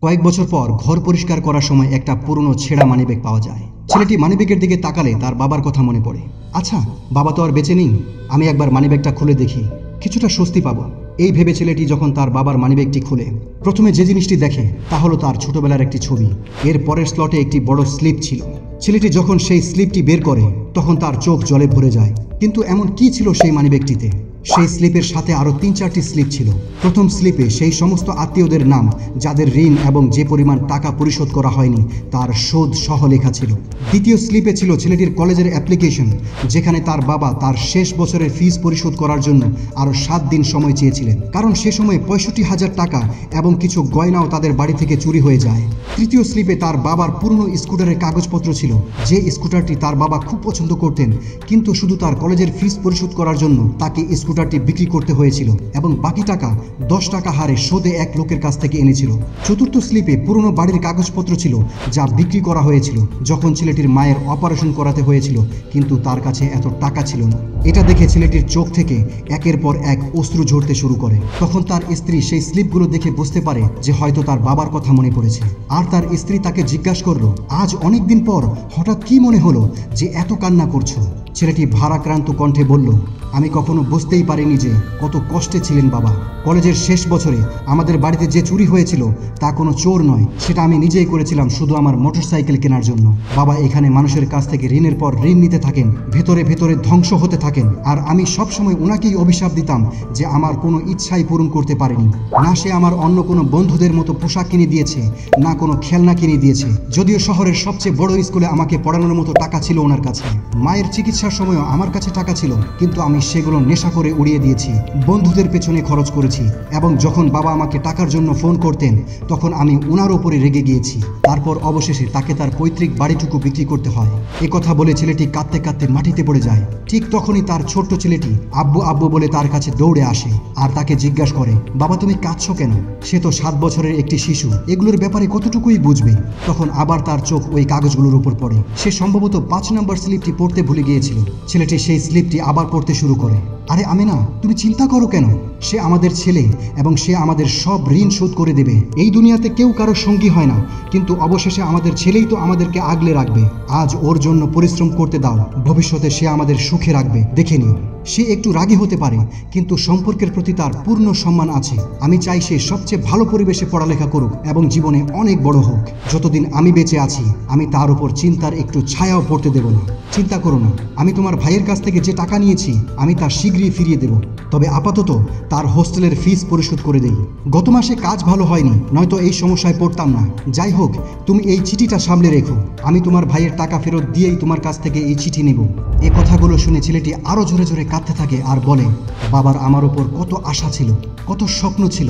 কয়েক বছর পর ঘর পরিষ্কার করার সময় একটা পুরনো ছেঁড়া মানিব্যাগ পাওয়া যায়। ছেলেটি মানিব্যাগের দিকে তাকালে তার বাবার কথা মনে পড়ে। আচ্ছা, বাবা তো আর বেঁচে নেই, আমি একবার মানিব্যাগটা খুলে দেখি, কিছুটা স্বস্তি পাবো। এই ভেবে ছেলেটি যখন তার বাবার মানিব্যাগটি খুলে প্রথমে যে জিনিসটি দেখে তা হলো তার ছোটবেলার একটি ছবি। এর পরের স্লটে একটি বড় স্লিপ ছিল। ছেলেটি যখন সেই স্লিপটি বের করে তখন তার চোখ জলে ভরে যায়। কিন্তু এমন কি ছিল সেই মানিব্যাগটিতে? সেই স্লিপের সাথে আরও 3-4টি স্লিপ ছিল। প্রথম স্লিপে সেই সমস্ত আত্মীয়দের নাম যাদের ঋণ এবং যে পরিমাণ টাকা পরিশোধ করা হয়নি তার শোধ সহ লেখা ছিল। দ্বিতীয় স্লিপে ছিল ছেলেটির কলেজের অ্যাপ্লিকেশন, যেখানে তার বাবা তার শেষ বছরের ফিস পরিশোধ করার জন্য আরও 7 দিন সময় চেয়েছিলেন, কারণ সে সময় 65,000 টাকা এবং কিছু গয়নাও তাদের বাড়ি থেকে চুরি হয়ে যায়। তৃতীয় স্লিপে তার বাবার পুরনো স্কুটারের কাগজপত্র ছিল, যে স্কুটারটি তার বাবা খুব পছন্দ করতেন, কিন্তু শুধু তার কলেজের ফিস পরিশোধ করার জন্য তাকে স্কুটারটি বিক্রি করতে হয়েছিল এবং বাকি টাকা 10 টাকা হারে শোধে এক লোকের কাছ থেকে এনেছিল। চতুর্থ স্লিপে পুরনো বাড়ির কাগজপত্র ছিল যা বিক্রি করা হয়েছিল যখন ছেলেটির মায়ের অপারেশন করাতে হয়েছিল, কিন্তু তার কাছে এত টাকা ছিল না। এটা দেখে ছেলেটির চোখ থেকে একের পর এক অশ্রু ঝরতে শুরু করে। তখন তার স্ত্রী সেই স্লিপগুলো দেখে বুঝতে পারে যে হয়তো তার বাবার কথা মনে পড়েছে। আর তার স্ত্রী তাকে জিজ্ঞাসা করলো, আজ অনেক দিন পর হঠাৎ কি মনে হলো যে এত কান্না করছো? ছেলেটি ভারাক্রান্ত কণ্ঠে বলল, আমি কখনো বুঝতেই পারিনি যে কত কষ্টে ছিলেন বাবা। কলেজের শেষ বছরে আমাদের বাড়িতে যে চুরি হয়েছিল তা কোনো চোর নয়, সেটা আমি নিজেই করেছিলাম শুধু আমার মোটরসাইকেল কেনার জন্য। বাবা এখানে মানুষের কাছ থেকে ঋণের পর ঋণ নিতে থাকেন, ভেতরে ভেতরে ধ্বংস হতে থাকেন, আর আমি সবসময় ওনাকেই অভিশাপ দিতাম যে আমার কোনো ইচ্ছাই পূরণ করতে পারেনি। না সে আমার অন্য কোনো বন্ধুদের মতো পোশাক কিনে দিয়েছে, না কোনো খেলনা কিনে দিয়েছে, যদিও শহরের সবচেয়ে বড় স্কুলে আমাকে পড়ানোর মতো টাকা ছিল ওনার কাছে। মায়ের চিকিৎসার সময়ও আমার কাছে টাকা ছিল, কিন্তু আমি সেগুলো নেশা করে উড়িয়ে দিয়েছি, বন্ধুদের পেছনে খরচ করেছি, এবং যখন বাবা আমাকে টাকার জন্য ফোন করতেন তখন আমি ওনার ওপরে রেগে গিয়েছি। তারপর অবশেষে তাকে তার পৈতৃক বাড়িটুকু বিক্রি করতে হয়। এ কথা বলে ছেলেটি কাঁদতে কাঁদতে মাটিতে পড়ে যায়। ঠিক তখনই তার ছোট্ট ছেলেটি আব্বু আব্বু বলে তার কাছে দৌড়ে আসে আর তাকে জিজ্ঞাসা করে, বাবা তুমি কাঁদছো কেন? সে তো 7 বছরের একটি শিশু, এগুলোর ব্যাপারে কতটুকুই বুঝবে। তখন আবার তার চোখ ওই কাগজগুলোর উপর পড়ে। সে সম্ভবত 5 নম্বর স্লিপটি পড়তে ভুলে গিয়েছিল। ছেলেটি সেই স্লিপটি আবার পড়তে শুরু করে। আরে আমিনা, তুমি চিন্তা করো কেন? সে আমাদের ছেলে এবং সে আমাদের সব ঋণ শোধ করে দেবে। এই দুনিয়াতে কেউ কারো সঙ্গী হয় না, কিন্তু অবশেষে আমাদের ছেলেই তো আমাদেরকে আগলে রাখবে। আজ ওর জন্য পরিশ্রম করতে দাও, ভবিষ্যতে সে আমাদের সুখে রাখবে, দেখে নিও। সে একটু রাগী হতে পারে, কিন্তু সম্পর্কের প্রতি তার পূর্ণ সম্মান আছে। আমি চাই সে সবচেয়ে ভালো পরিবেশে পড়ালেখা করুক এবং জীবনে অনেক বড় হোক। যতদিন আমি বেঁচে আছি আমি তার উপর চিন্তার একটু ছায়াও পড়তে দেব না। চিন্তা করো না, আমি তোমার ভাইয়ের কাছ থেকে যে টাকা নিয়েছি আমি তা শীঘ্রই ফিরিয়ে দেব, তবে আপাতত তার হোস্টেলের ফিস পরিশোধ করে দেই। গত মাসে কাজ ভালো হয়নি, নয়তো এই সমস্যায় পড়তাম না। যাই হোক, তুমি এই চিঠিটা সামলে রেখো, আমি তোমার ভাইয়ের টাকা ফেরত দিয়েই তোমার কাছ থেকে এই চিঠি নেব। এই কথাগুলো শুনে ছেলেটি আরো জোরে জোরে কাঁদতে থাকে আর বলে, বাবার আমার ওপর কত আশা ছিল, কত স্বপ্ন ছিল,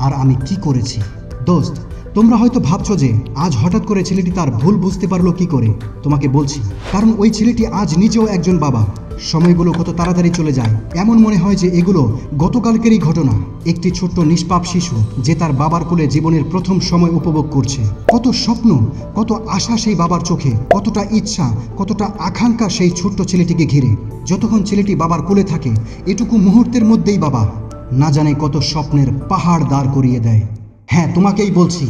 আর আমি কি করেছি। দোস্ত, তোমরা হয়তো ভাবছো যে আজ হঠাৎ করে ছেলেটি তার ভুল বুঝতে পারলো কি করে। তোমাকে বলছি, কারণ ওই ছেলেটি আজ নিজেও একজন বাবা। সময়গুলো কত তাড়াতাড়ি চলে যায়, এমন মনে হয় যে এগুলো গতকালকেরই ঘটনা। একটি ছোট্ট নিষ্পাপ শিশু যে তার বাবার কোলে জীবনের প্রথম সময় উপভোগ করছে। কত স্বপ্ন, কত আশা সেই বাবার চোখে, কতটা ইচ্ছা, কতটা আকাঙ্ক্ষা সেই ছোট্ট ছেলেটিকে ঘিরে। যতক্ষণ ছেলেটি বাবার কোলে থাকে এটুকু মুহূর্তের মধ্যেই বাবা না জানে কত স্বপ্নের পাহাড় দাঁড় করিয়ে দেয়। হ্যাঁ, তোমাকেই বলছি,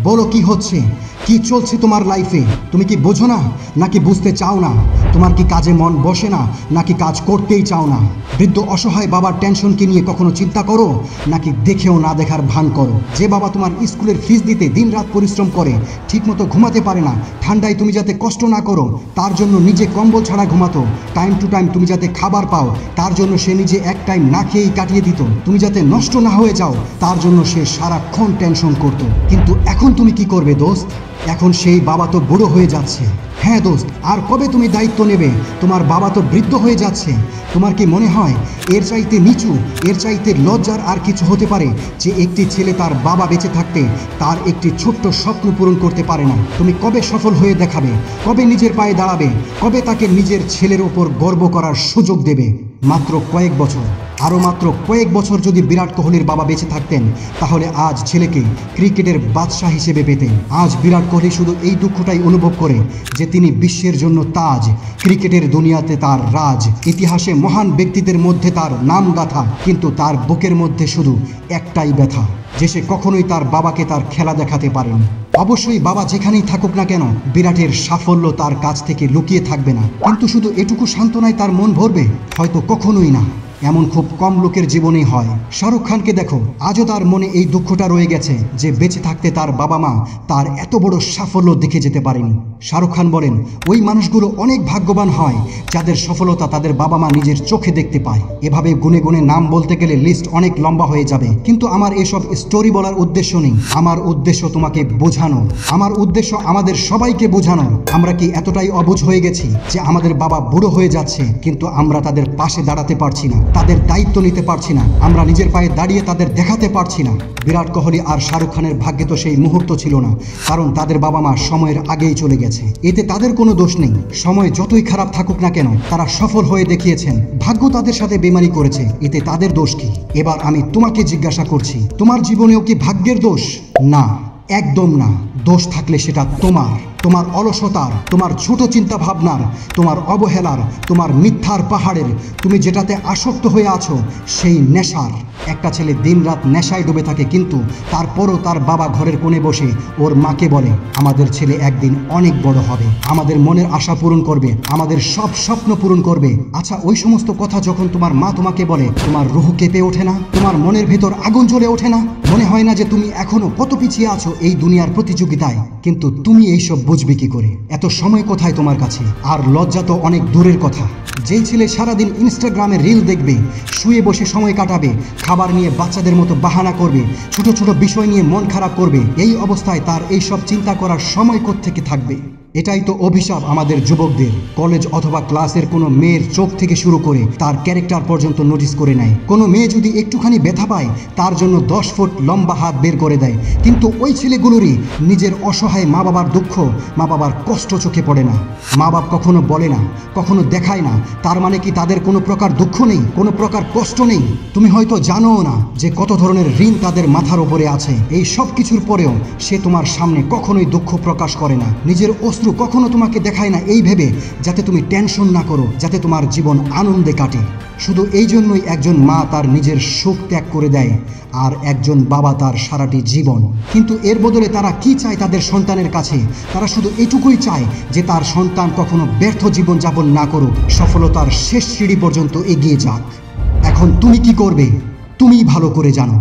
বলো কি হচ্ছে, কি চলছে তোমার লাইফে? তুমি কি বোঝো না, নাকি বুঝতে চাও না? তোমার কি কাজে মন বসে না, নাকি কাজ করতেই চাও না? বৃদ্ধ অসহায় বাবার টেনশনকে নিয়ে কখনো চিন্তা করো, নাকি দেখেও না দেখার ভান করো? যে বাবা তোমার স্কুলের ফিস দিতে দিনরাত পরিশ্রম করে, ঠিকমতো ঘুমাতে পারে না, ঠান্ডায় তুমি যাতে কষ্ট না করো তার জন্য নিজে কম্বল ছাড়া ঘুমাতো, টাইম টু টাইম তুমি যাতে খাবার পাও তার জন্য সে নিজে এক টাইম না খেয়েই কাটিয়ে দিত, তুমি যাতে নষ্ট না হয়ে যাও তার জন্য সে সারাক্ষণ টেনশন করতো। কিন্তু এখন তুমি কি করবে দোস্ত? এখন সেই বাবা তো বুড়ো হয়ে যাচ্ছে। হ্যাঁ দোস্ত, আর কবে তুমি দায়িত্ব নেবে? তোমার বাবা তো বৃদ্ধ হয়ে যাচ্ছে। তোমার কি মনে হয় এর চাইতে নিচু, এর চাইতে লজ্জার আর কিছু হতে পারে যে একটি ছেলে তার বাবা বেঁচে থাকতে তার একটি ছোট্ট স্বপ্ন পূরণ করতে পারে না? তুমি কবে সফল হয়ে দেখাবে? কবে নিজের পায়ে দাঁড়াবে? কবে তাকে নিজের ছেলের ওপর গর্ব করার সুযোগ দেবে? মাত্র কয়েক বছর, আরও মাত্র কয়েক বছর যদি বিরাট কোহলির বাবা বেঁচে থাকতেন তাহলে আজ ছেলেকে ক্রিকেটের বাদশাহ হিসেবে পেতেন। আজ বিরাট কোহলি শুধু এই দুঃখটাই অনুভব করে যে তিনি বিশ্বের জন্য তাজ, ক্রিকেটের দুনিয়াতে তার রাজ, ইতিহাসে মহান ব্যক্তিদের মধ্যে তার নাম গাথা, কিন্তু তার বুকের মধ্যে শুধু একটাই ব্যথা যে সে কখনোই তার বাবাকে তার খেলা দেখাতে পারেনি। অবশ্যই বাবা যেখানেই থাকুক না কেন বিরাটের সাফল্য তার কাছ থেকে লুকিয়ে থাকবে না, কিন্তু শুধু এটুকু সান্ত্বনায় তার মন ভরবে? হয়তো কখনোই না। এমন খুব কম লোকের জীবনেই হয়। শাহরুখ খানকে দেখো, আজও তার মনে এই দুঃখটা রয়ে গেছে যে বেঁচে থাকতে তার বাবা মা তার এত বড় সাফল্য দেখে যেতে পারেনি। শাহরুখ খান বলেন, ওই মানুষগুলো অনেক ভাগ্যবান হয় যাদের সফলতা তাদের বাবা মা নিজের চোখে দেখতে পায়। এভাবে গুনে গুনে নাম বলতে গেলে লিস্ট অনেক লম্বা হয়ে যাবে, কিন্তু আমার এসব স্টোরি বলার উদ্দেশ্য নেই। আমার উদ্দেশ্য তোমাকে বোঝানো, আমার উদ্দেশ্য আমাদের সবাইকে বোঝানো। আমরা কি এতটাই অবুঝ হয়ে গেছি যে আমাদের বাবা বুড়ো হয়ে যাচ্ছে কিন্তু আমরা তাদের পাশে দাঁড়াতে পারছি না, তাদের দায়িত্ব নিতে পারছি না, আমরা নিজের পায়ে দাঁড়িয়ে তাদের দেখাতে পারছি না? বিরাট কোহলি আর শাহরুখ খানের ভাগ্যে তো সেই মুহূর্ত ছিল না, কারণ তাদের বাবা মা সময়ের আগেই চলে গেছে। এতে তাদের কোনো দোষ নেই। সময় যতই খারাপ থাকুক না কেন তারা সফল হয়ে দেখিয়েছেন। ভাগ্য তাদের সাথে বেমানি করেছে, এতে তাদের দোষ কি? এবার আমি তোমাকে জিজ্ঞাসা করছি, তোমার জীবনেও কি ভাগ্যের দোষ? না, একদম না। দোষ থাকলে সেটা তোমার অলসতার, তোমার ছোট চিন্তা ভাবনার, তোমার অবহেলার, তোমার মিথ্যার পাহাড়ের, তুমি যেটাতে আসক্ত হয়ে আছো সেই নেশার। একটা ছেলে দিনরাত নেশায় ডুবে থাকে, কিন্তু তারপরও তার বাবা ঘরের কোণে বসে ওর মাকে বলে, আমাদের ছেলে একদিন অনেক বড় হবে, আমাদের মনের আশা পূরণ করবে, আমাদের সব স্বপ্ন পূরণ করবে। আচ্ছা, ওই সমস্ত কথা যখন তোমার মা তোমাকে বলে, তোমার রুহ কেঁপে ওঠে না? তোমার মনের ভেতর আগুন জ্বলে ওঠে না? মনে হয় না যে তুমি এখনো কত পিছিয়ে আছো এই দুনিয়ার প্রতিযোগিতায়? কিন্তু তুমি এইসব বুঝবে কি করে? এত সময় কোথায় তোমার কাছে? আর লজ্জা তো অনেক দূরের কথা। যেই ছেলে সারাদিন ইনস্টাগ্রামে রিল দেখবে, শুয়ে বসে সময় কাটাবে, খাবার নিয়ে বাচ্চাদের মতো বাহানা করবে, ছোট ছোট বিষয় নিয়ে মন খারাপ করবে, এই অবস্থায় তার এই সব চিন্তা করার সময় কোত্থেকে থাকবে? এটাই তো অভিশাপ আমাদের যুবকদের। কলেজ অথবা ক্লাসের কোনো মেয়ের চোখ থেকে শুরু করে তার ক্যারেক্টার পর্যন্ত নোটিস করে নেয়। কোনো মেয়ে যদি একটুখানি ব্যথা পায় তার জন্য 10 ফুট লম্বা হাত বের করে দেয়, কিন্তু ওই ছেলেগুলোরই নিজের অসহায় মা বাবার দুঃখ, মা বাবার কষ্ট চোখে পড়ে না। মা বাপ কখনো বলে না, কখনো দেখায় না, তার মানে কি তাদের কোনো প্রকার দুঃখ নেই, কোনো প্রকার কষ্ট নেই? তুমি হয়তো জানোও না যে কত ধরনের ঋণ তাদের মাথার ওপরে আছে। এই সব কিছুর পরেও সে তোমার সামনে কখনোই দুঃখ প্রকাশ করে না, নিজের অশ্রু কখনো তোমাকে দেখায় না, এই ভেবে যাতে তুমি টেনশন না করো, যাতে তোমার জীবন আনন্দে কাটে। শুধু এই জন্যই একজন মা তার নিজের সুখ ত্যাগ করে দেয় আর একজন বাবা তার সারাটি জীবন। কিন্তু এর বদলে তারা কি চায় তাদের সন্তানের কাছে? তারা শুধু এটুকুই চায় যে তার সন্তান কখনো ব্যর্থ জীবনযাপন না করুক, সফলতার শেষ সিঁড়ি পর্যন্ত এগিয়ে যাক। এখন তুমি কি করবে তুমিই ভালো করে জানো।